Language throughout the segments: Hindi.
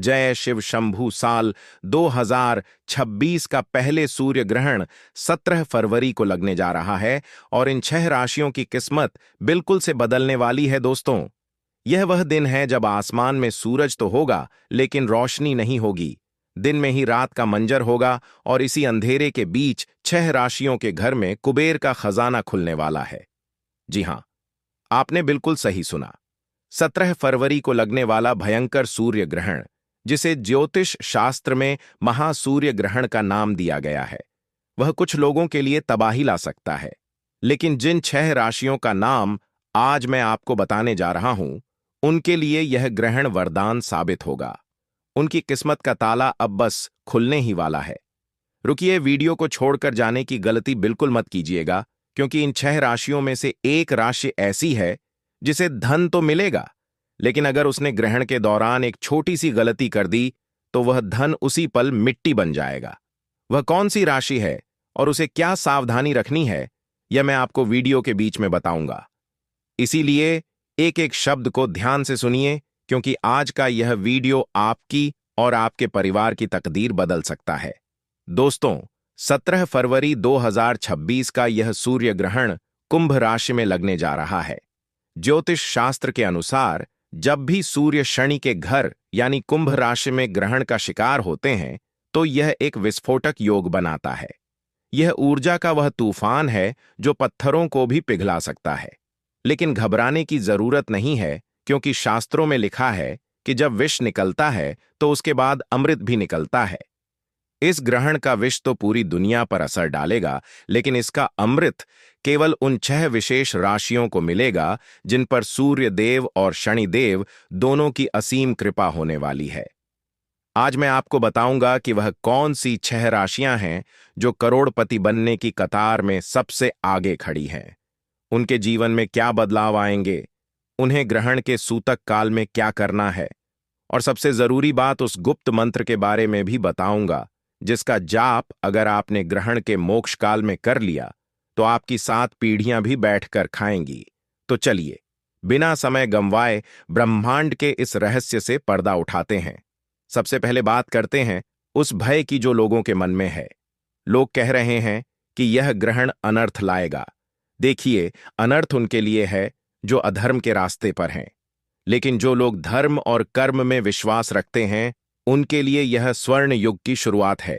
जय शिव शंभू। साल 2026 का पहले सूर्य ग्रहण 17 फरवरी को लगने जा रहा है और इन 6 राशियों की किस्मत बिल्कुल से बदलने वाली है दोस्तों। यह वह दिन है जब आसमान में सूरज तो होगा लेकिन रोशनी नहीं होगी। दिन में ही रात का मंजर होगा और इसी अंधेरे के बीच 6 राशियों के घर में कुबेर का खजाना खुलने वाला है। जी हां, आपने बिल्कुल सही सुना। 17 फरवरी को लगने वाला भयंकर सूर्य ग्रहण, जिसे ज्योतिष शास्त्र में महासूर्य ग्रहण का नाम दिया गया है, वह कुछ लोगों के लिए तबाही ला सकता है। लेकिन जिन 6 राशियों का नाम आज मैं आपको बताने जा रहा हूं, उनके लिए यह ग्रहण वरदान साबित होगा। उनकी किस्मत का ताला अब बस खुलने ही वाला है। रुकिए, वीडियो को छोड़कर जाने की गलती बिल्कुल मत कीजिएगा, क्योंकि इन 6 राशियों में से एक राशि ऐसी है जिसे धन तो मिलेगा, लेकिन अगर उसने ग्रहण के दौरान एक छोटी सी गलती कर दी तो वह धन उसी पल मिट्टी बन जाएगा। वह कौन सी राशि है और उसे क्या सावधानी रखनी है, यह मैं आपको वीडियो के बीच में बताऊंगा। इसीलिए एक एक शब्द को ध्यान से सुनिए, क्योंकि आज का यह वीडियो आपकी और आपके परिवार की तकदीर बदल सकता है। दोस्तों, 17 फरवरी 2026 का यह सूर्य ग्रहण कुंभ राशि में लगने जा रहा है। ज्योतिष शास्त्र के अनुसार जब भी सूर्य शनि के घर यानी कुंभ राशि में ग्रहण का शिकार होते हैं तो यह एक विस्फोटक योग बनाता है। यह ऊर्जा का वह तूफान है जो पत्थरों को भी पिघला सकता है। लेकिन घबराने की जरूरत नहीं है, क्योंकि शास्त्रों में लिखा है कि जब विष निकलता है तो उसके बाद अमृत भी निकलता है। इस ग्रहण का विष तो पूरी दुनिया पर असर डालेगा, लेकिन इसका अमृत केवल उन 6 विशेष राशियों को मिलेगा जिन पर सूर्य देव और शनि देव दोनों की असीम कृपा होने वाली है। आज मैं आपको बताऊंगा कि वह कौन सी 6 राशियां हैं जो करोड़पति बनने की कतार में सबसे आगे खड़ी हैं। उनके जीवन में क्या बदलाव आएंगे, उन्हें ग्रहण के सूतक काल में क्या करना है, और सबसे जरूरी बात, उस गुप्त मंत्र के बारे में भी बताऊंगा जिसका जाप अगर आपने ग्रहण के मोक्ष काल में कर लिया तो आपकी 7 पीढ़ियां भी बैठकर खाएंगी। तो चलिए, बिना समय गंवाए ब्रह्मांड के इस रहस्य से पर्दा उठाते हैं। सबसे पहले बात करते हैं उस भय की जो लोगों के मन में है। लोग कह रहे हैं कि यह ग्रहण अनर्थ लाएगा। देखिए, अनर्थ उनके लिए है जो अधर्म के रास्ते पर हैं, लेकिन जो लोग धर्म और कर्म में विश्वास रखते हैं उनके लिए यह स्वर्ण युग की शुरुआत है।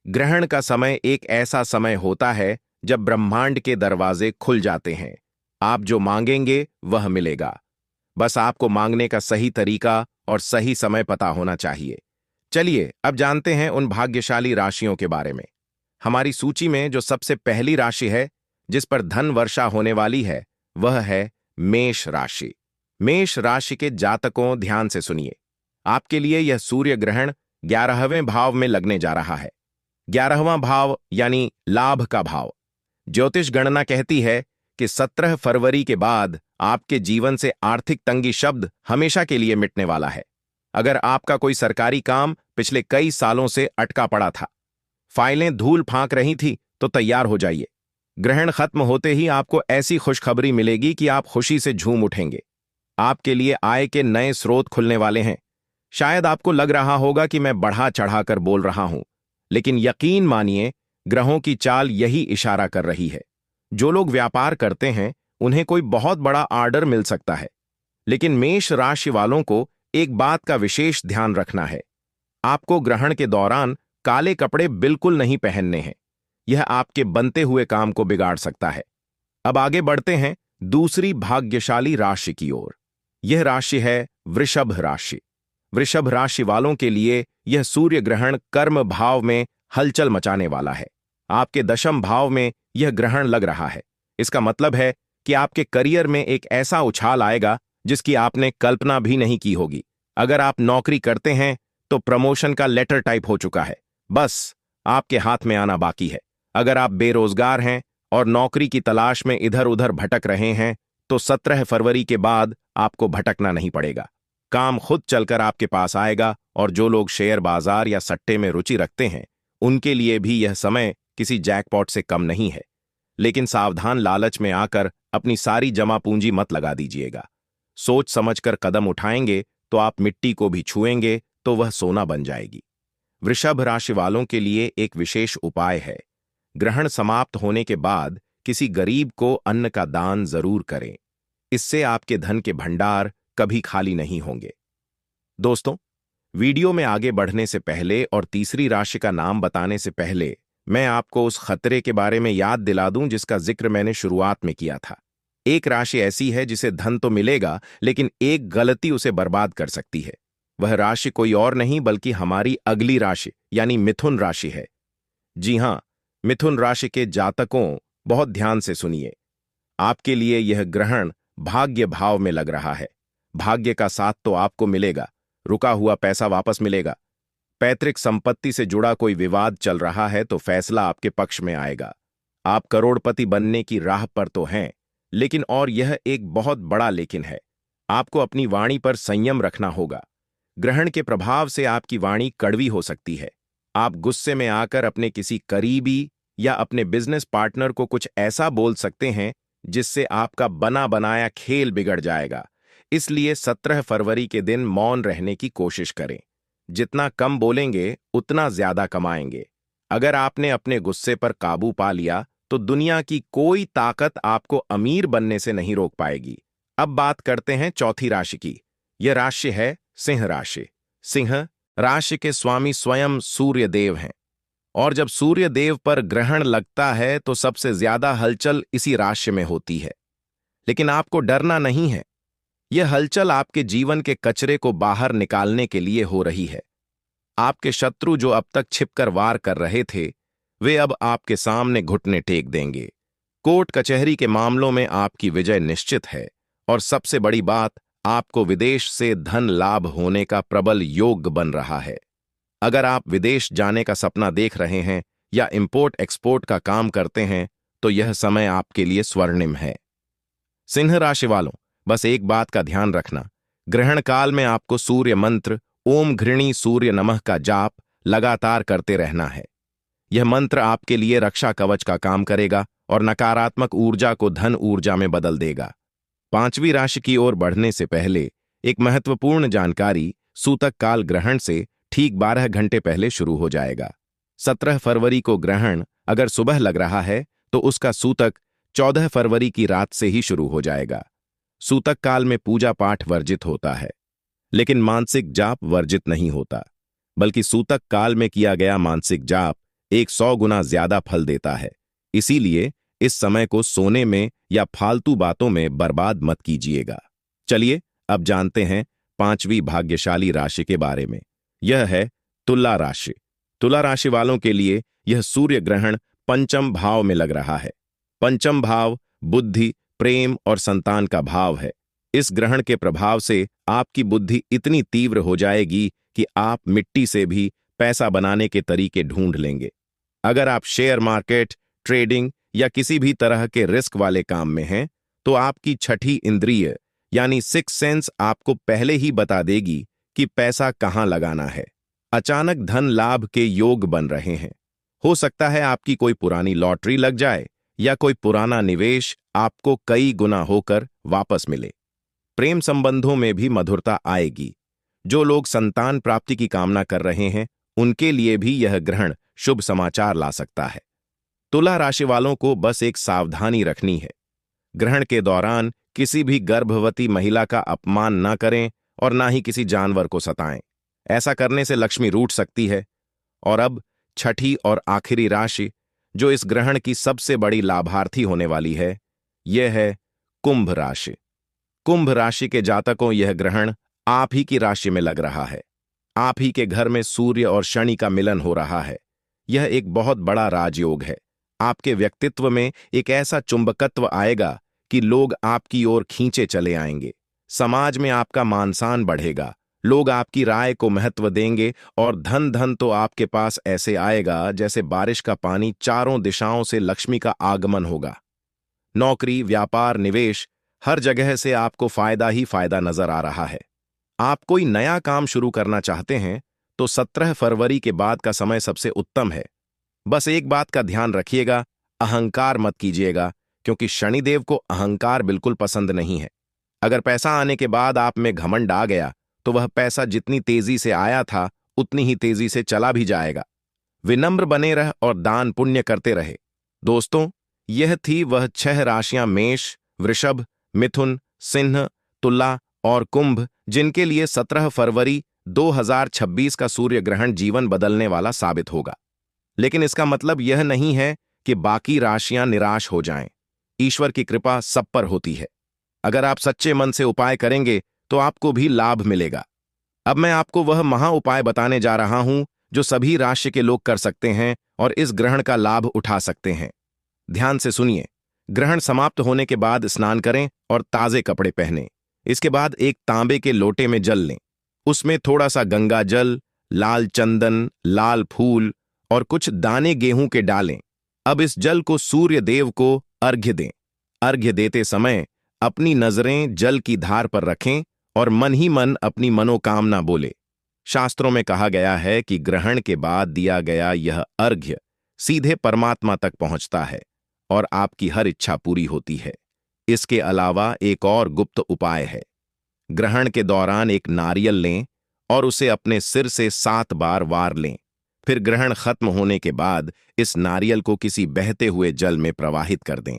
ग्रहण का समय एक ऐसा समय होता है जब ब्रह्मांड के दरवाजे खुल जाते हैं। आप जो मांगेंगे वह मिलेगा। बस आपको मांगने का सही तरीका और सही समय पता होना चाहिए। चलिए, अब जानते हैं उन भाग्यशाली राशियों के बारे में। हमारी सूची में जो सबसे पहली राशि है जिस पर धन वर्षा होने वाली है, वह है मेष राशि। मेष राशि के जातकों, ध्यान से सुनिए। आपके लिए यह सूर्य ग्रहण 11वें भाव में लगने जा रहा है। 11वां भाव यानी लाभ का भाव। ज्योतिष गणना कहती है कि 17 फरवरी के बाद आपके जीवन से आर्थिक तंगी शब्द हमेशा के लिए मिटने वाला है। अगर आपका कोई सरकारी काम पिछले कई सालों से अटका पड़ा था, फाइलें धूल फांक रही थी, तो तैयार हो जाइए। ग्रहण खत्म होते ही आपको ऐसी खुशखबरी मिलेगी कि आप खुशी से झूम उठेंगे। आपके लिए आय के नए स्रोत खुलने वाले हैं। शायद आपको लग रहा होगा कि मैं बढ़ा चढ़ाकर बोल रहा हूं, लेकिन यकीन मानिए, ग्रहों की चाल यही इशारा कर रही है। जो लोग व्यापार करते हैं उन्हें कोई बहुत बड़ा ऑर्डर मिल सकता है, लेकिन मेष राशि वालों को एक बात का विशेष ध्यान रखना है। आपको ग्रहण के दौरान काले कपड़े बिल्कुल नहीं पहनने हैं। यह आपके बनते हुए काम को बिगाड़ सकता है। अब आगे बढ़ते हैं दूसरी भाग्यशाली राशि की ओर। यह राशि है वृषभ राशि। वृषभ राशि वालों के लिए यह सूर्य ग्रहण कर्म भाव में हलचल मचाने वाला है। आपके दशम भाव में यह ग्रहण लग रहा है। इसका मतलब है कि आपके करियर में एक ऐसा उछाल आएगा जिसकी आपने कल्पना भी नहीं की होगी। अगर आप नौकरी करते हैं तो प्रमोशन का लेटर टाइप हो चुका है, बस आपके हाथ में आना बाकी है। अगर आप बेरोजगार हैं और नौकरी की तलाश में इधर उधर भटक रहे हैं तो 17 फरवरी के बाद आपको भटकना नहीं पड़ेगा। काम खुद चलकर आपके पास आएगा। और जो लोग शेयर बाजार या सट्टे में रुचि रखते हैं उनके लिए भी यह समय किसी जैकपॉट से कम नहीं है। लेकिन सावधान, लालच में आकर अपनी सारी जमा पूंजी मत लगा दीजिएगा। सोच समझकर कदम उठाएंगे तो आप मिट्टी को भी छुएंगे तो वह सोना बन जाएगी। वृषभ राशि वालों के लिए एक विशेष उपाय है। ग्रहण समाप्त होने के बाद किसी गरीब को अन्न का दान जरूर करें। इससे आपके धन के भंडार कभी खाली नहीं होंगे। दोस्तों, वीडियो में आगे बढ़ने से पहले और तीसरी राशि का नाम बताने से पहले मैं आपको उस खतरे के बारे में याद दिला दूं जिसका जिक्र मैंने शुरुआत में किया था। एक राशि ऐसी है जिसे धन तो मिलेगा, लेकिन एक गलती उसे बर्बाद कर सकती है। वह राशि कोई और नहीं बल्कि हमारी अगली राशि यानी मिथुन राशि है। जी हां, मिथुन राशि के जातकों, बहुत ध्यान से सुनिए। आपके लिए यह ग्रहण भाग्य भाव में लग रहा है। भाग्य का साथ तो आपको मिलेगा, रुका हुआ पैसा वापस मिलेगा। पैतृक संपत्ति से जुड़ा कोई विवाद चल रहा है तो फैसला आपके पक्ष में आएगा। आप करोड़पति बनने की राह पर तो हैं, लेकिन और यह एक बहुत बड़ा लेकिन है, आपको अपनी वाणी पर संयम रखना होगा। ग्रहण के प्रभाव से आपकी वाणी कड़वी हो सकती है। आप गुस्से में आकर अपने किसी करीबी या अपने बिजनेस पार्टनर को कुछ ऐसा बोल सकते हैं जिससे आपका बना बनाया खेल बिगड़ जाएगा। इसलिए 17 फरवरी के दिन मौन रहने की कोशिश करें। जितना कम बोलेंगे उतना ज्यादा कमाएंगे। अगर आपने अपने गुस्से पर काबू पा लिया तो दुनिया की कोई ताकत आपको अमीर बनने से नहीं रोक पाएगी। अब बात करते हैं चौथी राशि की। यह राशि है सिंह राशि। सिंह राशि के स्वामी स्वयं सूर्य देव हैं, और जब सूर्य देव पर ग्रहण लगता है तो सबसे ज्यादा हलचल इसी राशि में होती है। लेकिन आपको डरना नहीं है। यह हलचल आपके जीवन के कचरे को बाहर निकालने के लिए हो रही है। आपके शत्रु जो अब तक छिपकर वार कर रहे थे, वे अब आपके सामने घुटने टेक देंगे। कोर्ट कचहरी के मामलों में आपकी विजय निश्चित है, और सबसे बड़ी बात, आपको विदेश से धन लाभ होने का प्रबल योग बन रहा है। अगर आप विदेश जाने का सपना देख रहे हैं या इंपोर्ट एक्सपोर्ट का काम करते हैं तो यह समय आपके लिए स्वर्णिम है। सिंह राशि वालों, बस एक बात का ध्यान रखना। ग्रहण काल में आपको सूर्य मंत्र ओम घृणी सूर्य नमः का जाप लगातार करते रहना है। यह मंत्र आपके लिए रक्षा कवच का काम करेगा और नकारात्मक ऊर्जा को धन ऊर्जा में बदल देगा। पांचवी राशि की ओर बढ़ने से पहले एक महत्वपूर्ण जानकारी। सूतक काल ग्रहण से ठीक 12 घंटे पहले शुरू हो जाएगा। 17 फरवरी को ग्रहण अगर सुबह लग रहा है तो उसका सूतक 14 फरवरी की रात से ही शुरू हो जाएगा। सूतक काल में पूजा पाठ वर्जित होता है, लेकिन मानसिक जाप वर्जित नहीं होता, बल्कि सूतक काल में किया गया मानसिक जाप 100 गुना ज्यादा फल देता है। इसीलिए इस समय को सोने में या फालतू बातों में बर्बाद मत कीजिएगा। चलिए अब जानते हैं पांचवी भाग्यशाली राशि के बारे में। यह है तुला राशि। तुला राशि वालों के लिए यह सूर्य ग्रहण पंचम भाव में लग रहा है। पंचम भाव बुद्धि, प्रेम और संतान का भाव है। इस ग्रहण के प्रभाव से आपकी बुद्धि इतनी तीव्र हो जाएगी कि आप मिट्टी से भी पैसा बनाने के तरीके ढूंढ लेंगे। अगर आप शेयर मार्केट, ट्रेडिंग या किसी भी तरह के रिस्क वाले काम में हैं, तो आपकी छठी इंद्रिय यानी सिक्स सेंस आपको पहले ही बता देगी कि पैसा कहां लगाना है। अचानक धन लाभ के योग बन रहे हैं। हो सकता है आपकी कोई पुरानी लॉटरी लग जाए या कोई पुराना निवेश आपको कई गुना होकर वापस मिले। प्रेम संबंधों में भी मधुरता आएगी। जो लोग संतान प्राप्ति की कामना कर रहे हैं, उनके लिए भी यह ग्रहण शुभ समाचार ला सकता है। तुला राशि वालों को बस एक सावधानी रखनी है। ग्रहण के दौरान किसी भी गर्भवती महिला का अपमान न करें और ना ही किसी जानवर को सताएं। ऐसा करने से लक्ष्मी रूठ सकती है। और अब छठी और आखिरी राशि, जो इस ग्रहण की सबसे बड़ी लाभार्थी होने वाली है, यह है कुंभ राशि। कुंभ राशि के जातकों, यह ग्रहण आप ही की राशि में लग रहा है। आप ही के घर में सूर्य और शनि का मिलन हो रहा है। यह एक बहुत बड़ा राजयोग है। आपके व्यक्तित्व में एक ऐसा चुंबकत्व आएगा कि लोग आपकी ओर खींचे चले आएंगे। समाज में आपका मान-सम्मान बढ़ेगा। लोग आपकी राय को महत्व देंगे और धन धन तो आपके पास ऐसे आएगा जैसे बारिश का पानी। चारों दिशाओं से लक्ष्मी का आगमन होगा। नौकरी, व्यापार, निवेश, हर जगह से आपको फायदा ही फायदा नजर आ रहा है। आप कोई नया काम शुरू करना चाहते हैं तो 17 फरवरी के बाद का समय सबसे उत्तम है। बस एक बात का ध्यान रखिएगा, अहंकार मत कीजिएगा, क्योंकि शनिदेव को अहंकार बिल्कुल पसंद नहीं है। अगर पैसा आने के बाद आप में घमंड आ गया तो वह पैसा जितनी तेजी से आया था उतनी ही तेजी से चला भी जाएगा। विनम्र बने रह और दान पुण्य करते रहे। दोस्तों, यह थी वह 6 राशियां मेष, वृषभ, मिथुन, सिंह, तुला और कुंभ, जिनके लिए 17 फरवरी 2026 का सूर्य ग्रहण जीवन बदलने वाला साबित होगा। लेकिन इसका मतलब यह नहीं है कि बाकी राशियां निराश हो जाएं। ईश्वर की कृपा सब पर होती है। अगर आप सच्चे मन से उपाय करेंगे तो आपको भी लाभ मिलेगा। अब मैं आपको वह महा उपाय बताने जा रहा हूं जो सभी राशि के लोग कर सकते हैं और इस ग्रहण का लाभ उठा सकते हैं। ध्यान से सुनिए। ग्रहण समाप्त होने के बाद स्नान करें और ताजे कपड़े पहनें। इसके बाद एक तांबे के लोटे में जल लें। उसमें थोड़ा सा गंगा जल, लाल चंदन, लाल फूल और कुछ दाने गेहूं के डालें। अब इस जल को सूर्य देव को अर्घ्य दें। अर्घ्य देते समय अपनी नजरें जल की धार पर रखें और मन ही मन अपनी मनोकामना बोले। शास्त्रों में कहा गया है कि ग्रहण के बाद दिया गया यह अर्घ्य सीधे परमात्मा तक पहुंचता है और आपकी हर इच्छा पूरी होती है। इसके अलावा एक और गुप्त उपाय है। ग्रहण के दौरान एक नारियल लें और उसे अपने सिर से 7 बार वार लें। फिर ग्रहण खत्म होने के बाद इस नारियल को किसी बहते हुए जल में प्रवाहित कर दें।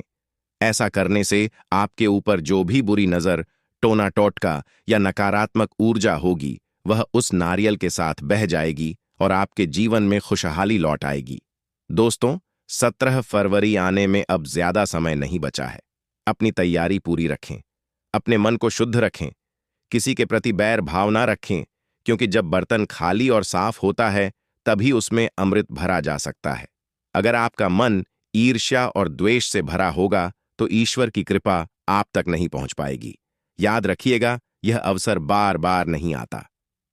ऐसा करने से आपके ऊपर जो भी बुरी नजर, टोना टोटका या नकारात्मक ऊर्जा होगी वह उस नारियल के साथ बह जाएगी और आपके जीवन में खुशहाली लौट आएगी। दोस्तों, 17 फरवरी आने में अब ज्यादा समय नहीं बचा है। अपनी तैयारी पूरी रखें। अपने मन को शुद्ध रखें। किसी के प्रति बैर भाव ना रखें, क्योंकि जब बर्तन खाली और साफ होता है तभी उसमें अमृत भरा जा सकता है। अगर आपका मन ईर्ष्या और द्वेष से भरा होगा तो ईश्वर की कृपा आप तक नहीं पहुंच पाएगी। याद रखिएगा, यह अवसर बार बार नहीं आता।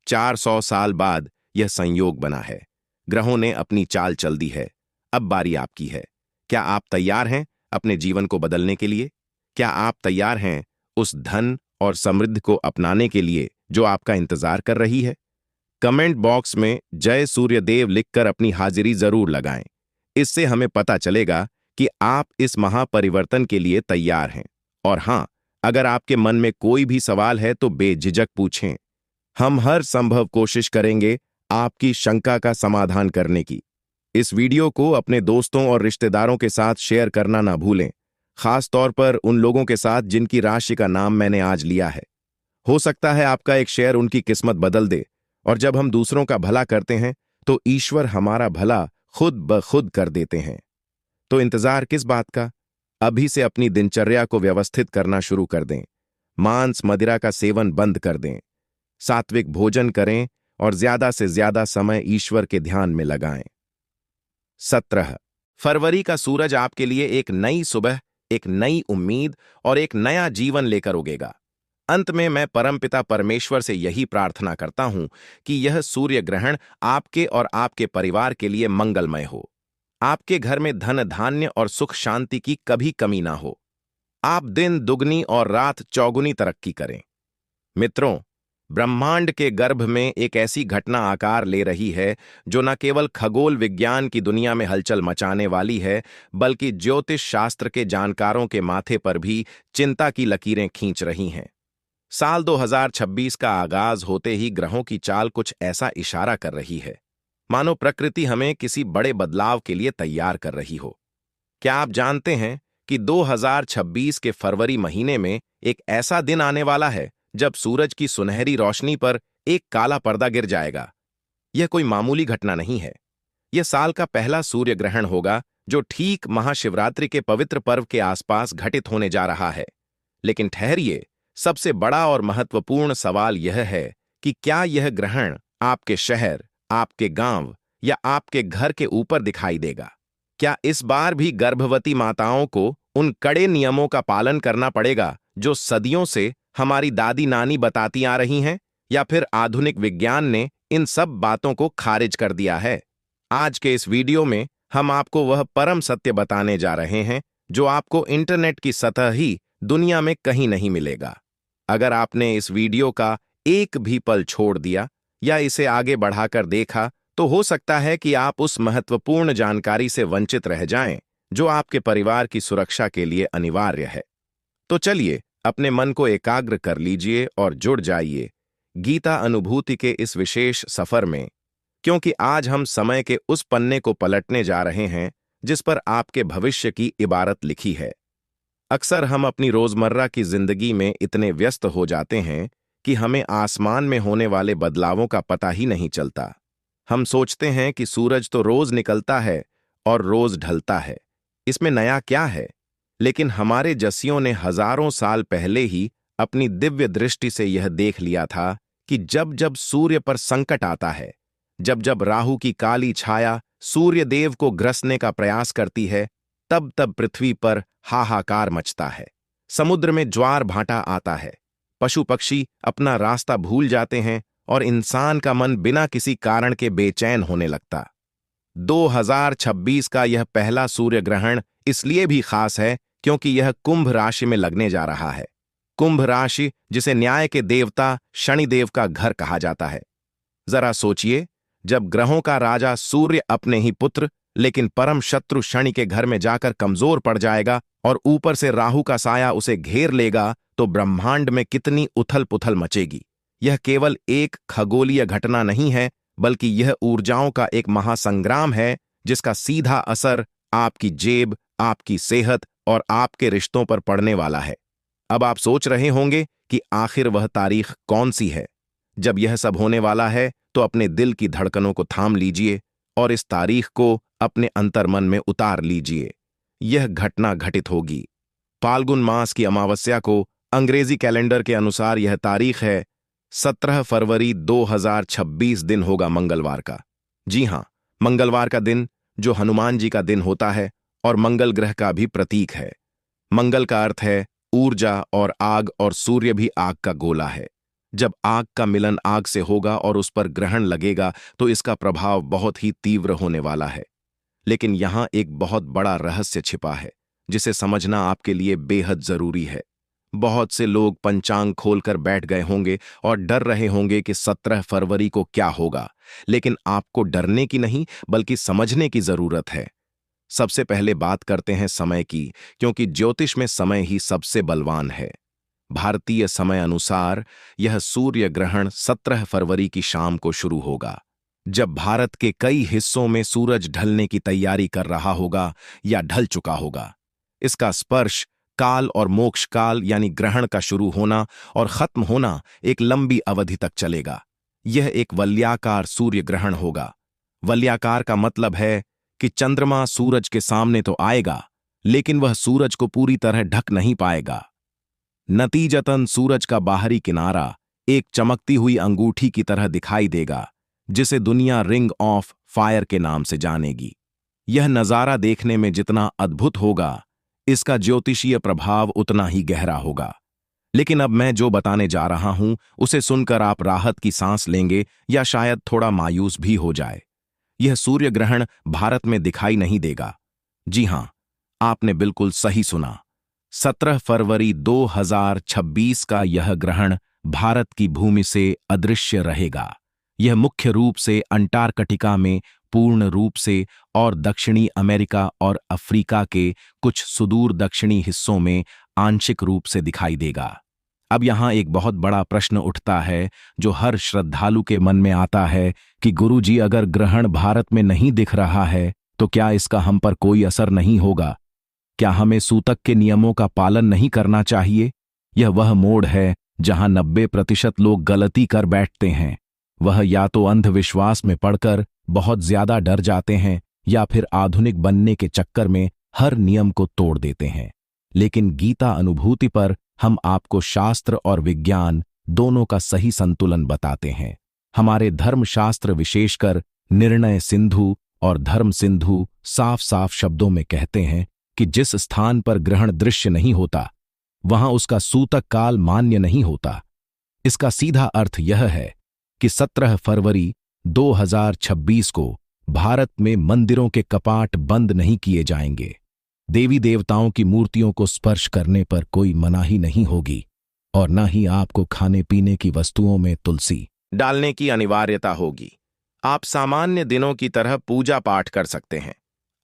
400 साल बाद यह संयोग बना है। ग्रहों ने अपनी चाल चल दी है। अब बारी आपकी है। क्या आप तैयार हैं अपने जीवन को बदलने के लिए? क्या आप तैयार हैं उस धन और समृद्धि को अपनाने के लिए जो आपका इंतजार कर रही है? कमेंट बॉक्स में जय सूर्यदेव लिखकर अपनी हाजिरी जरूर लगाएं। इससे हमें पता चलेगा कि आप इस महापरिवर्तन के लिए तैयार हैं। और हां, अगर आपके मन में कोई भी सवाल है तो बेझिझक पूछें। हम हर संभव कोशिश करेंगे आपकी शंका का समाधान करने की। इस वीडियो को अपने दोस्तों और रिश्तेदारों के साथ शेयर करना ना भूलें, खास तौर पर उन लोगों के साथ जिनकी राशि का नाम मैंने आज लिया है। हो सकता है आपका एक शेयर उनकी किस्मत बदल दे। और जब हम दूसरों का भला करते हैं तो ईश्वर हमारा भला खुद ब खुद कर देते हैं। तो इंतजार किस बात का? अभी से अपनी दिनचर्या को व्यवस्थित करना शुरू कर दें। मांस मदिरा का सेवन बंद कर दें। सात्विक भोजन करें और ज्यादा से ज्यादा समय ईश्वर के ध्यान में लगाएं। 17 फरवरी का सूरज आपके लिए एक नई सुबह, एक नई उम्मीद और एक नया जीवन लेकर उगेगा। अंत में मैं परमपिता परमेश्वर से यही प्रार्थना करता हूं कि यह सूर्य ग्रहण आपके और आपके परिवार के लिए मंगलमय हो। आपके घर में धन धान्य और सुख शांति की कभी कमी ना हो। आप दिन दुगनी और रात चौगुनी तरक्की करें। मित्रों, ब्रह्मांड के गर्भ में एक ऐसी घटना आकार ले रही है जो न केवल खगोल विज्ञान की दुनिया में हलचल मचाने वाली है, बल्कि ज्योतिष शास्त्र के जानकारों के माथे पर भी चिंता की लकीरें खींच रही हैं। साल 2026 का आगाज होते ही ग्रहों की चाल कुछ ऐसा इशारा कर रही है, मानो प्रकृति हमें किसी बड़े बदलाव के लिए तैयार कर रही हो। क्या आप जानते हैं कि 2026 के फरवरी महीने में एक ऐसा दिन आने वाला है जब सूरज की सुनहरी रोशनी पर एक काला पर्दा गिर जाएगा? यह कोई मामूली घटना नहीं है। यह साल का पहला सूर्य ग्रहण होगा जो ठीक महाशिवरात्रि के पवित्र पर्व के आसपास घटित होने जा रहा है। लेकिन ठहरिए, सबसे बड़ा और महत्वपूर्ण सवाल यह है कि क्या यह ग्रहण आपके शहर, आपके गांव या आपके घर के ऊपर दिखाई देगा? क्या इस बार भी गर्भवती माताओं को उन कड़े नियमों का पालन करना पड़ेगा जो सदियों से हमारी दादी नानी बताती आ रही हैं, या फिर आधुनिक विज्ञान ने इन सब बातों को खारिज कर दिया है? आज के इस वीडियो में हम आपको वह परम सत्य बताने जा रहे हैं जो आपको इंटरनेट की सतह ही दुनिया में कहीं नहीं मिलेगा। अगर आपने इस वीडियो का एक भी पल छोड़ दिया या इसे आगे बढ़ाकर देखा तो हो सकता है कि आप उस महत्वपूर्ण जानकारी से वंचित रह जाएं जो आपके परिवार की सुरक्षा के लिए अनिवार्य है। तो चलिए, अपने मन को एकाग्र कर लीजिए और जुड़ जाइए गीता अनुभूति के इस विशेष सफर में, क्योंकि आज हम समय के उस पन्ने को पलटने जा रहे हैं जिस पर आपके भविष्य की इबारत लिखी है। अक्सर हम अपनी रोजमर्रा की जिंदगी में इतने व्यस्त हो जाते हैं कि हमें आसमान में होने वाले बदलावों का पता ही नहीं चलता। हम सोचते हैं कि सूरज तो रोज निकलता है और रोज ढलता है, इसमें नया क्या है? लेकिन हमारे जसियों ने हजारों साल पहले ही अपनी दिव्य दृष्टि से यह देख लिया था कि जब जब सूर्य पर संकट आता है, जब जब राहु की काली छाया सूर्य देव को ग्रसने का प्रयास करती है, तब तब पृथ्वी पर हाहाकार मचता है। समुद्र में ज्वार भाटा आता है, पशु पक्षी अपना रास्ता भूल जाते हैं और इंसान का मन बिना किसी कारण के बेचैन होने लगता। 2026 का यह पहला सूर्य ग्रहण इसलिए भी खास है क्योंकि यह कुंभ राशि में लगने जा रहा है। कुंभ राशि, जिसे न्याय के देवता शनिदेव का घर कहा जाता है। जरा सोचिए, जब ग्रहों का राजा सूर्य अपने ही पुत्र लेकिन परम शत्रु शनि के घर में जाकर कमजोर पड़ जाएगा और ऊपर से राहु का साया उसे घेर लेगा, तो ब्रह्मांड में कितनी उथल पुथल मचेगी। यह केवल एक खगोलीय घटना नहीं है, बल्कि यह ऊर्जाओं का एक महासंग्राम है जिसका सीधा असर आपकी जेब, आपकी सेहत और आपके रिश्तों पर पड़ने वाला है। अब आप सोच रहे होंगे कि आखिर वह तारीख कौन सी है। जब यह सब होने वाला है तो अपने दिल की धड़कनों को थाम लीजिए और इस तारीख को अपने अंतर्मन में उतार लीजिए। यह घटना घटित होगी फाल्गुन मास की अमावस्या को। अंग्रेजी कैलेंडर के अनुसार यह तारीख है 17 फरवरी 2026, दिन होगा मंगलवार का। जी हां, मंगलवार का दिन, जो हनुमान जी का दिन होता है और मंगल ग्रह का भी प्रतीक है। मंगल का अर्थ है ऊर्जा और आग, और सूर्य भी आग का गोला है। जब आग का मिलन आग से होगा और उस पर ग्रहण लगेगा तो इसका प्रभाव बहुत ही तीव्र होने वाला है। लेकिन यहां एक बहुत बड़ा रहस्य छिपा है जिसे समझना आपके लिए बेहद जरूरी है। बहुत से लोग पंचांग खोलकर बैठ गए होंगे और डर रहे होंगे कि 17 फरवरी को क्या होगा, लेकिन आपको डरने की नहीं बल्कि समझने की जरूरत है। सबसे पहले बात करते हैं समय की, क्योंकि ज्योतिष में समय ही सबसे बलवान है। भारतीय समय अनुसार यह सूर्य ग्रहण 17 फरवरी की शाम को शुरू होगा, जब भारत के कई हिस्सों में सूरज ढलने की तैयारी कर रहा होगा या ढल चुका होगा। इसका स्पर्श काल और मोक्ष काल, यानी ग्रहण का शुरू होना और खत्म होना, एक लंबी अवधि तक चलेगा। यह एक वलयाकार सूर्य ग्रहण होगा। वलयाकार का मतलब है कि चंद्रमा सूरज के सामने तो आएगा, लेकिन वह सूरज को पूरी तरह ढक नहीं पाएगा। नतीजतन सूरज का बाहरी किनारा एक चमकती हुई अंगूठी की तरह दिखाई देगा, जिसे दुनिया रिंग ऑफ फायर के नाम से जानेगी। यह नजारा देखने में जितना अद्भुत होगा, इसका ज्योतिषीय प्रभाव उतना ही गहरा होगा। लेकिन अब मैं जो बताने जा रहा हूं, उसे सुनकर आप राहत की सांस लेंगे या शायद थोड़ा मायूस भी हो जाए। यह सूर्य ग्रहण भारत में दिखाई नहीं देगा। जी हां, आपने बिल्कुल सही सुना। 17 फरवरी 2026 का यह ग्रहण भारत की भूमि से अदृश्य रहेगा। यह मुख्य रूप से अंटार्कटिका में पूर्ण रूप से और दक्षिणी अमेरिका और अफ्रीका के कुछ सुदूर दक्षिणी हिस्सों में आंशिक रूप से दिखाई देगा। अब यहां एक बहुत बड़ा प्रश्न उठता है जो हर श्रद्धालु के मन में आता है कि गुरुजी, अगर ग्रहण भारत में नहीं दिख रहा है तो क्या इसका हम पर कोई असर नहीं होगा? क्या हमें सूतक के नियमों का पालन नहीं करना चाहिए? यह वह मोड़ है जहां 90% लोग गलती कर बैठते हैं। वह या तो अंधविश्वास में पड़कर बहुत ज्यादा डर जाते हैं या फिर आधुनिक बनने के चक्कर में हर नियम को तोड़ देते हैं। लेकिन गीता अनुभूति पर हम आपको शास्त्र और विज्ञान दोनों का सही संतुलन बताते हैं। हमारे धर्मशास्त्र, विशेषकर निर्णय सिंधु और धर्म सिंधु, साफ साफ शब्दों में कहते हैं कि जिस स्थान पर ग्रहण दृश्य नहीं होता वहां उसका सूतक काल मान्य नहीं होता। इसका सीधा अर्थ यह है कि 17 फरवरी 2026 को भारत में मंदिरों के कपाट बंद नहीं किए जाएंगे। देवी देवताओं की मूर्तियों को स्पर्श करने पर कोई मनाही नहीं होगी और न ही आपको खाने पीने की वस्तुओं में तुलसी डालने की अनिवार्यता होगी। आप सामान्य दिनों की तरह पूजा पाठ कर सकते हैं,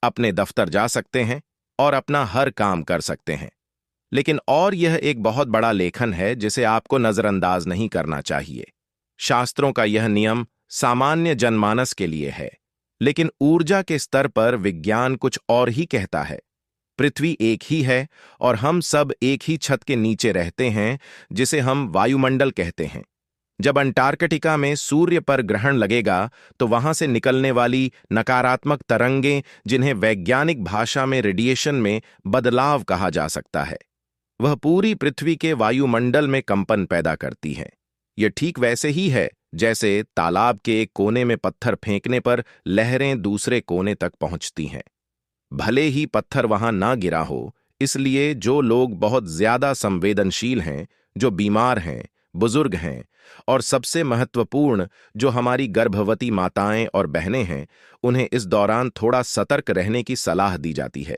अपने दफ्तर जा सकते हैं और अपना हर काम कर सकते हैं। लेकिन और यह एक बहुत बड़ा लेखन है जिसे आपको नजरअंदाज नहीं करना चाहिए। शास्त्रों का यह नियम सामान्य जनमानस के लिए है, लेकिन ऊर्जा के स्तर पर विज्ञान कुछ और ही कहता है। पृथ्वी एक ही है और हम सब एक ही छत के नीचे रहते हैं, जिसे हम वायुमंडल कहते हैं। जब अंटार्कटिका में सूर्य पर ग्रहण लगेगा तो वहां से निकलने वाली नकारात्मक तरंगें, जिन्हें वैज्ञानिक भाषा में रेडिएशन में बदलाव कहा जा सकता है, वह पूरी पृथ्वी के वायुमंडल में कंपन पैदा करती हैं। यह ठीक वैसे ही है जैसे तालाब के एक कोने में पत्थर फेंकने पर लहरें दूसरे कोने तक पहुंचती हैं। भले ही पत्थर वहां ना गिरा हो, इसलिए जो लोग बहुत ज्यादा संवेदनशील हैं, जो बीमार हैं, बुजुर्ग हैं और सबसे महत्वपूर्ण जो हमारी गर्भवती माताएं और बहनें हैं, उन्हें इस दौरान थोड़ा सतर्क रहने की सलाह दी जाती है।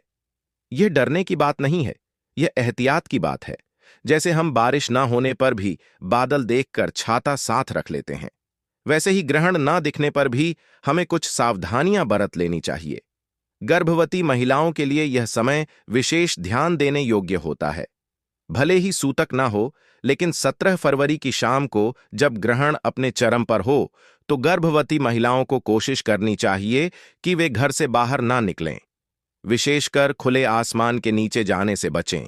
यह डरने की बात नहीं है, यह एहतियात की बात है। जैसे हम बारिश ना होने पर भी बादल देखकर छाता साथ रख लेते हैं, वैसे ही ग्रहण ना दिखने पर भी हमें कुछ सावधानियां बरत लेनी चाहिए। गर्भवती महिलाओं के लिए यह समय विशेष ध्यान देने योग्य होता है। भले ही सूतक ना हो, लेकिन 17 फरवरी की शाम को जब ग्रहण अपने चरम पर हो, तो गर्भवती महिलाओं को कोशिश करनी चाहिए कि वे घर से बाहर ना निकलें। विशेषकर खुले आसमान के नीचे जाने से बचें।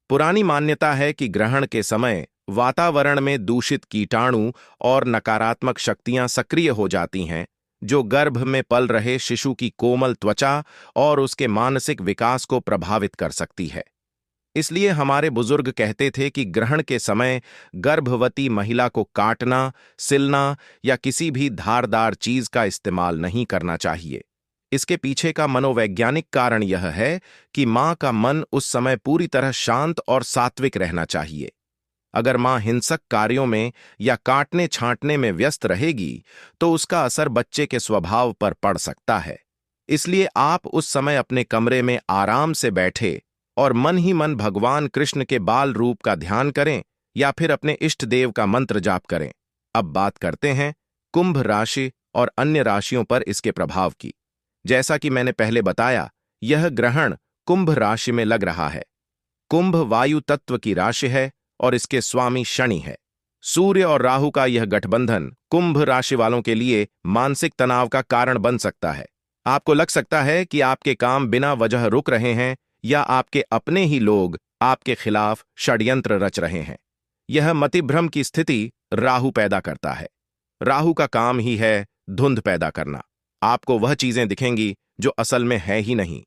पुरानी मान्यता है कि ग्रहण के समय वातावरण में दूषित कीटाणु और नकारात्मक शक्तियां सक्रिय हो जाती हैं, जो गर्भ में पल रहे शिशु की कोमल त्वचा और उसके मानसिक विकास को प्रभावित कर सकती है। इसलिए हमारे बुजुर्ग कहते थे कि ग्रहण के समय गर्भवती महिला को काटना, सिलना या किसी भी धारदार चीज का इस्तेमाल नहीं करना चाहिए। इसके पीछे का मनोवैज्ञानिक कारण यह है कि मां का मन उस समय पूरी तरह शांत और सात्विक रहना चाहिए। अगर मां हिंसक कार्यों में या काटने छांटने में व्यस्त रहेगी, तो उसका असर बच्चे के स्वभाव पर पड़ सकता है। इसलिए आप उस समय अपने कमरे में आराम से बैठे और मन ही मन भगवान कृष्ण के बाल रूप का ध्यान करें या फिर अपने इष्ट देव का मंत्र जाप करें। अब बात करते हैं कुंभ राशि और अन्य राशियों पर इसके प्रभाव की। जैसा कि मैंने पहले बताया, यह ग्रहण कुंभ राशि में लग रहा है। कुंभ वायु तत्व की राशि है और इसके स्वामी शनि है। सूर्य और राहु का यह गठबंधन कुंभ राशि वालों के लिए मानसिक तनाव का कारण बन सकता है। आपको लग सकता है कि आपके काम बिना वजह रुक रहे हैं या आपके अपने ही लोग आपके खिलाफ षड्यंत्र रच रहे हैं। यह मतिभ्रम की स्थिति राहु पैदा करता है। राहु का काम ही है धुंध पैदा करना। आपको वह चीजें दिखेंगी जो असल में है ही नहीं।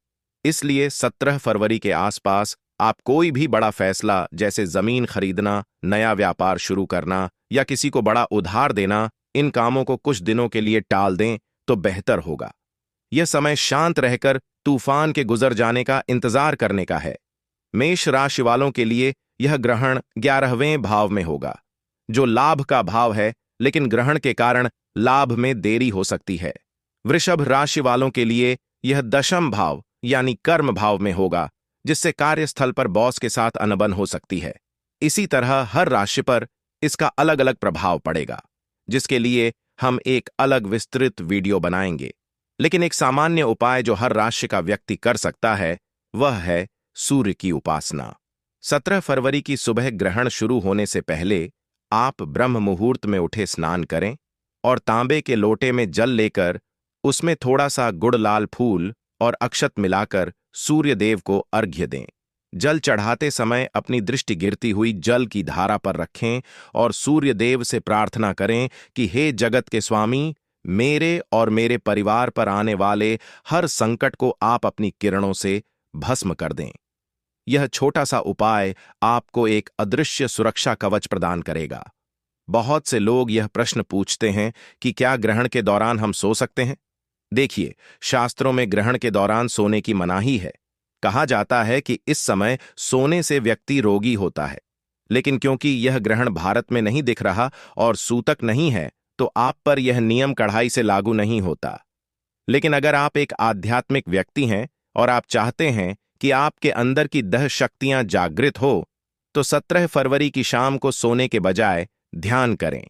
इसलिए 17 फरवरी के आसपास आप कोई भी बड़ा फैसला, जैसे जमीन खरीदना, नया व्यापार शुरू करना या किसी को बड़ा उधार देना, इन कामों को कुछ दिनों के लिए टाल दें तो बेहतर होगा। यह समय शांत रहकर तूफान के गुजर जाने का इंतजार करने का है। मेष राशि वालों के लिए यह ग्रहण 11वें भाव में होगा, जो लाभ का भाव है, लेकिन ग्रहण के कारण लाभ में देरी हो सकती है। वृषभ राशि वालों के लिए यह 10वें भाव यानी कर्म भाव में होगा, जिससे कार्यस्थल पर बॉस के साथ अनबन हो सकती है। इसी तरह हर राशि पर इसका अलग अलग प्रभाव पड़ेगा, जिसके लिए हम एक अलग विस्तृत वीडियो बनाएंगे। लेकिन एक सामान्य उपाय जो हर राशि का व्यक्ति कर सकता है, वह है सूर्य की उपासना। 17 फरवरी की सुबह ग्रहण शुरू होने से पहले आप ब्रह्म मुहूर्त में उठे स्नान करें और तांबे के लोटे में जल लेकर उसमें थोड़ा सा गुड़ लाल फूल और अक्षत मिलाकर सूर्य देव को अर्घ्य दें। जल चढ़ाते समय अपनी दृष्टि गिरती हुई जल की धारा पर रखें और सूर्य देव से प्रार्थना करें कि हे जगत के स्वामी, मेरे और मेरे परिवार पर आने वाले हर संकट को आप अपनी किरणों से भस्म कर दें। यह छोटा सा उपाय आपको एक अदृश्य सुरक्षा कवच प्रदान करेगा। बहुत से लोग यह प्रश्न पूछते हैं कि क्या ग्रहण के दौरान हम सो सकते हैं? देखिए, शास्त्रों में ग्रहण के दौरान सोने की मनाही है। कहा जाता है कि इस समय सोने से व्यक्ति रोगी होता है। लेकिन क्योंकि यह ग्रहण भारत में नहीं दिख रहा और सूतक नहीं है, तो आप पर यह नियम कड़ाई से लागू नहीं होता। लेकिन अगर आप एक आध्यात्मिक व्यक्ति हैं और आप चाहते हैं कि आपके अंदर की दह शक्तियां जागृत हो, तो 17 फरवरी की शाम को सोने के बजाय ध्यान करें।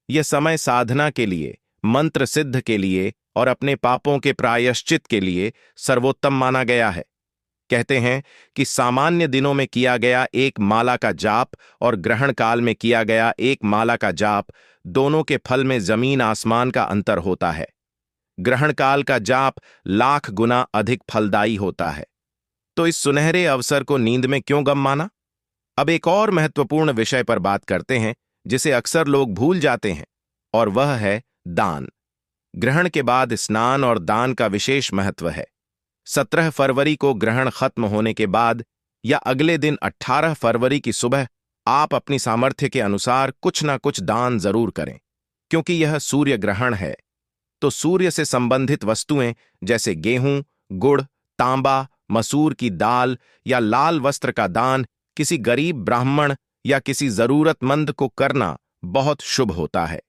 यह समय साधना के लिए, मंत्र सिद्ध के लिए और अपने पापों के प्रायश्चित के लिए सर्वोत्तम माना गया है। कहते हैं कि सामान्य दिनों में किया गया एक माला का जाप और ग्रहण काल में किया गया एक माला का जाप दोनों के फल में जमीन आसमान का अंतर होता है। ग्रहण काल का जाप लाख गुना अधिक फलदायी होता है। तो इस सुनहरे अवसर को नींद में क्यों गम माना? अब एक और महत्वपूर्ण विषय पर बात करते हैं जिसे अक्सर लोग भूल जाते हैं, और वह है दान। ग्रहण के बाद स्नान और दान का विशेष महत्व है। 17 फरवरी को ग्रहण खत्म होने के बाद या अगले दिन 18 फरवरी की सुबह आप अपनी सामर्थ्य के अनुसार कुछ ना कुछ दान जरूर करें, क्योंकि यह सूर्य ग्रहण है। तो सूर्य से संबंधित वस्तुएं जैसे गेहूं, गुड़, तांबा, मसूर की दाल या लाल वस्त्र का दान किसी गरीब ब्राह्मण या किसी जरूरतमंद को करना बहुत शुभ होता है।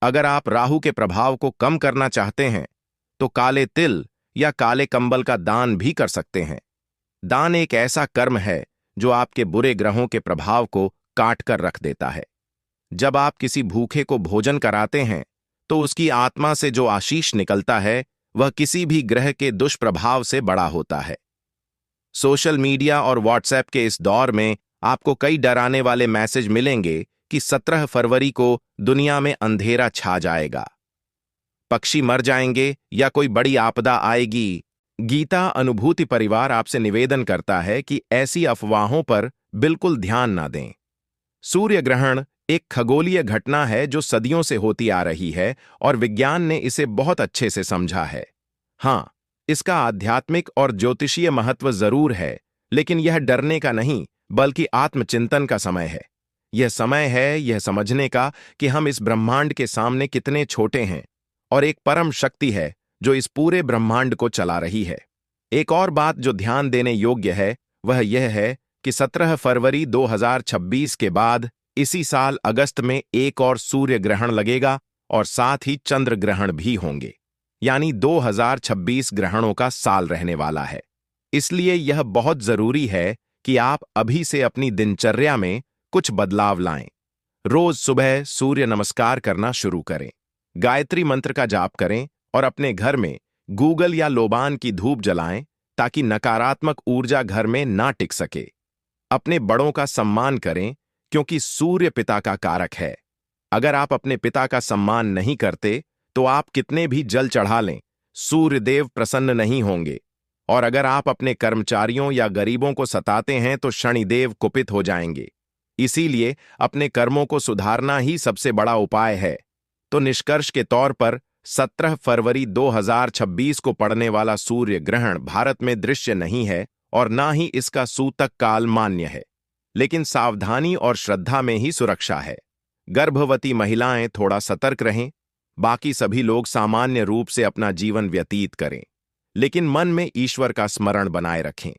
अगर आप राहु के प्रभाव को कम करना चाहते हैं तो काले तिल या काले कंबल का दान भी कर सकते हैं। दान एक ऐसा कर्म है जो आपके बुरे ग्रहों के प्रभाव को काट कर रख देता है। जब आप किसी भूखे को भोजन कराते हैं तो उसकी आत्मा से जो आशीष निकलता है वह किसी भी ग्रह के दुष्प्रभाव से बड़ा होता है। सोशल मीडिया और व्हाट्सएप के इस दौर में आपको कई डराने वाले मैसेज मिलेंगे कि 17 फरवरी को दुनिया में अंधेरा छा जाएगा, पक्षी मर जाएंगे या कोई बड़ी आपदा आएगी। गीता अनुभूति परिवार आपसे निवेदन करता है कि ऐसी अफवाहों पर बिल्कुल ध्यान ना दें। सूर्य ग्रहण एक खगोलीय घटना है जो सदियों से होती आ रही है और विज्ञान ने इसे बहुत अच्छे से समझा है। हां, इसका आध्यात्मिक और ज्योतिषीय महत्व जरूर है, लेकिन यह डरने का नहीं बल्कि आत्मचिंतन का समय है। यह समय है यह समझने का कि हम इस ब्रह्मांड के सामने कितने छोटे हैं और एक परम शक्ति है जो इस पूरे ब्रह्मांड को चला रही है। एक और बात जो ध्यान देने योग्य है वह यह है कि 17 फरवरी 2026 के बाद इसी साल अगस्त में एक और सूर्य ग्रहण लगेगा और साथ ही चंद्र ग्रहण भी होंगे, यानी 2026 ग्रहणों का साल रहने वाला है। इसलिए यह बहुत जरूरी है कि आप अभी से अपनी दिनचर्या में कुछ बदलाव लाएं। रोज सुबह सूर्य नमस्कार करना शुरू करें, गायत्री मंत्र का जाप करें और अपने घर में गूगल या लोबान की धूप जलाएं ताकि नकारात्मक ऊर्जा घर में ना टिक सके। अपने बड़ों का सम्मान करें क्योंकि सूर्य पिता का कारक है। अगर आप अपने पिता का सम्मान नहीं करते तो आप कितने भी जल चढ़ा लें, सूर्य देव प्रसन्न नहीं होंगे। और अगर आप अपने कर्मचारियों या गरीबों को सताते हैं तो शनिदेव कुपित हो जाएंगे। इसीलिए अपने कर्मों को सुधारना ही सबसे बड़ा उपाय है। तो निष्कर्ष के तौर पर 17 फरवरी 2026 को पड़ने वाला सूर्य ग्रहण भारत में दृश्य नहीं है और ना ही इसका सूतक काल मान्य है, लेकिन सावधानी और श्रद्धा में ही सुरक्षा है। गर्भवती महिलाएं थोड़ा सतर्क रहें, बाकी सभी लोग सामान्य रूप से अपना जीवन व्यतीत करें, लेकिन मन में ईश्वर का स्मरण बनाए रखें।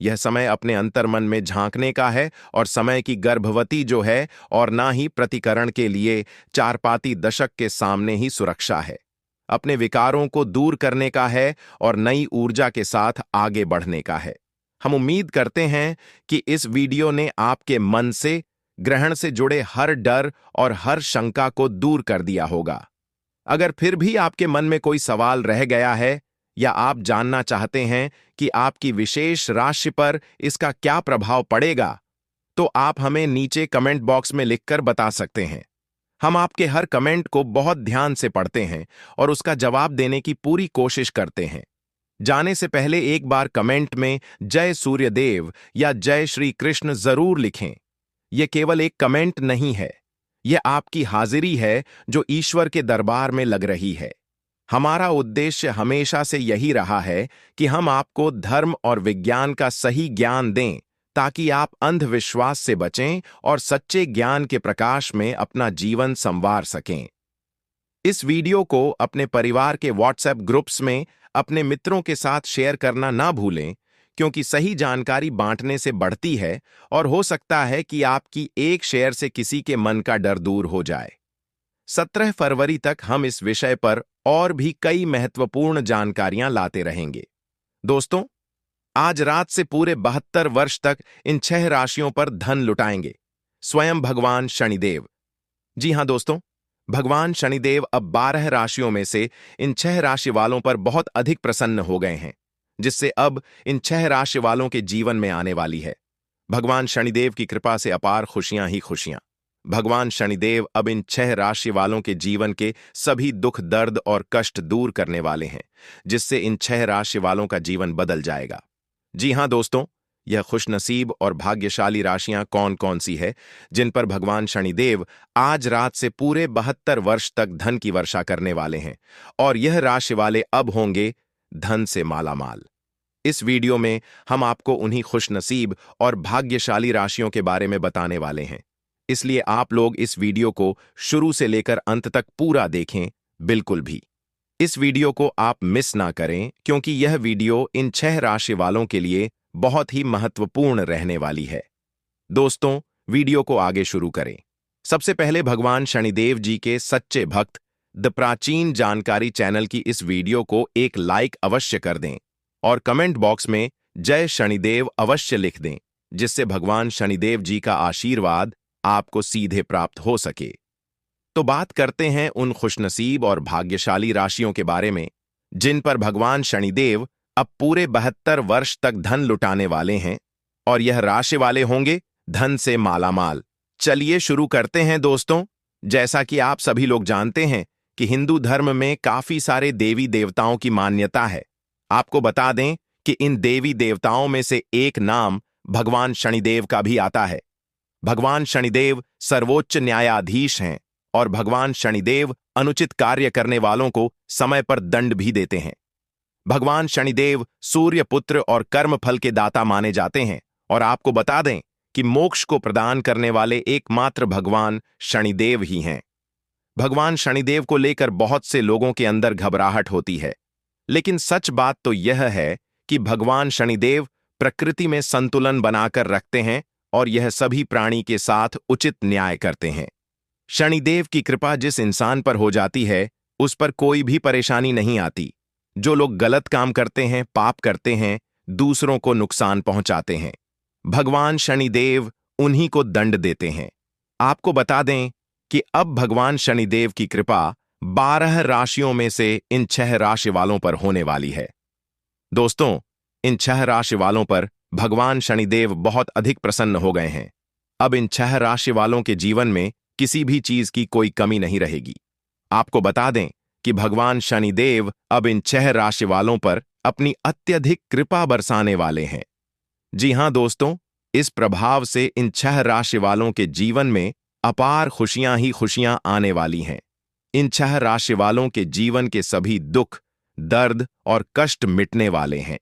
यह समय अपने अंतर्मन में झांकने का है और समय की गर्भवती जो है और ना ही प्रतिकरण के लिए चारपाती दशक के सामने ही सुरक्षा है। अपने विकारों को दूर करने का है और नई ऊर्जा के साथ आगे बढ़ने का है। हम उम्मीद करते हैं कि इस वीडियो ने आपके मन से ग्रहण से जुड़े हर डर और हर शंका को दूर कर दिया होगा। अगर फिर भी आपके मन में कोई सवाल रह गया है या आप जानना चाहते हैं कि आपकी विशेष राशि पर इसका क्या प्रभाव पड़ेगा, तो आप हमें नीचे कमेंट बॉक्स में लिखकर बता सकते हैं। हम आपके हर कमेंट को बहुत ध्यान से पढ़ते हैं और उसका जवाब देने की पूरी कोशिश करते हैं। जाने से पहले एक बार कमेंट में जय सूर्यदेव या जय श्री कृष्ण जरूर लिखें। यह केवल एक कमेंट नहीं है, यह आपकी हाजिरी है जो ईश्वर के दरबार में लग रही है। हमारा उद्देश्य हमेशा से यही रहा है कि हम आपको धर्म और विज्ञान का सही ज्ञान दें ताकि आप अंधविश्वास से बचें और सच्चे ज्ञान के प्रकाश में अपना जीवन संवार सकें। इस वीडियो को अपने परिवार के व्हाट्सएप ग्रुप्स में अपने मित्रों के साथ शेयर करना ना भूलें, क्योंकि सही जानकारी बांटने से बढ़ती है और हो सकता है कि आपकी एक शेयर से किसी के मन का डर दूर हो जाए। 17 फरवरी तक हम इस विषय पर और भी कई महत्वपूर्ण जानकारियां लाते रहेंगे। दोस्तों, आज रात से पूरे 72 वर्ष तक इन 6 राशियों पर धन लुटाएंगे स्वयं भगवान शनिदेव। जी हां दोस्तों, भगवान शनिदेव अब 12 राशियों में से इन 6 राशि वालों पर बहुत अधिक प्रसन्न हो गए हैं, जिससे अब इन 6 राशि वालों के जीवन में आने वाली है भगवान शनिदेव की कृपा से अपार खुशियां ही खुशियां। भगवान शनिदेव अब इन 6 राशि वालों के जीवन के सभी दुख, दर्द और कष्ट दूर करने वाले हैं, जिससे इन 6 राशि वालों का जीवन बदल जाएगा। जी हां दोस्तों, यह खुशनसीब और भाग्यशाली राशियां कौन कौन सी है जिन पर भगवान शनिदेव आज रात से पूरे 72 वर्ष तक धन की वर्षा करने वाले हैं, और यह राशि वाले अब होंगे धन से मालामाल। इस वीडियो में हम आपको उन्हीं खुशनसीब और भाग्यशाली राशियों के बारे में बताने वाले हैं, इसलिए आप लोग इस वीडियो को शुरू से लेकर अंत तक पूरा देखें, बिल्कुल भी। इस वीडियो को आप मिस ना करें, क्योंकि यह वीडियो इन 6 राशि वालों के लिए बहुत ही महत्वपूर्ण रहने वाली है। दोस्तों, वीडियो को आगे शुरू करें। सबसे पहले भगवान शनिदेव जी के सच्चे भक्त द प्राचीन जानकारी चैनल की इस वीडियो को एक लाइक अवश्य कर दें और कमेंट बॉक्स में जय शनिदेव अवश्य लिख दें, जिससे भगवान शनिदेव जी का आशीर्वाद आपको सीधे प्राप्त हो सके। तो बात करते हैं उन खुशनसीब और भाग्यशाली राशियों के बारे में जिन पर भगवान शनिदेव अब पूरे 72 वर्ष तक धन लुटाने वाले हैं, और यह राशि वाले होंगे धन से मालामाल। चलिए शुरू करते हैं दोस्तों। जैसा कि आप सभी लोग जानते हैं कि हिंदू धर्म में काफी सारे देवी देवताओं की मान्यता है। आपको बता दें कि इन देवी देवताओं में से एक नाम भगवान शनिदेव का भी आता है। भगवान शनिदेव सर्वोच्च न्यायाधीश हैं और भगवान शनिदेव अनुचित कार्य करने वालों को समय पर दंड भी देते हैं। भगवान शनिदेव सूर्य पुत्र और कर्म फल के दाता माने जाते हैं, और आपको बता दें कि मोक्ष को प्रदान करने वाले एकमात्र भगवान शनिदेव ही हैं। भगवान शनिदेव को लेकर बहुत से लोगों के अंदर घबराहट होती है, लेकिन सच बात तो यह है कि भगवान शनिदेव प्रकृति में संतुलन बनाकर रखते हैं और यह सभी प्राणी के साथ उचित न्याय करते हैं। शनिदेव की कृपा जिस इंसान पर हो जाती है, उस पर कोई भी परेशानी नहीं आती। जो लोग गलत काम करते हैं, पाप करते हैं, दूसरों को नुकसान पहुंचाते हैं, भगवान शनिदेव उन्हीं को दंड देते हैं। आपको बता दें कि अब भगवान शनिदेव की कृपा 12 राशियों में से इन 6 राशि वालों पर होने वाली है। दोस्तों, इन 6 राशि वालों पर भगवान शनिदेव बहुत अधिक प्रसन्न हो गए हैं। अब इन 6 राशि वालों के जीवन में किसी भी चीज की कोई कमी नहीं रहेगी। आपको बता दें कि भगवान शनिदेव अब इन 6 राशि वालों पर अपनी अत्यधिक कृपा बरसाने वाले हैं। जी हां दोस्तों, इस प्रभाव से इन 6 राशि वालों के जीवन में अपार खुशियां ही खुशियां आने वाली हैं। इन 6 राशि वालों के जीवन के सभी दुख, दर्द और कष्ट मिटने वाले हैं।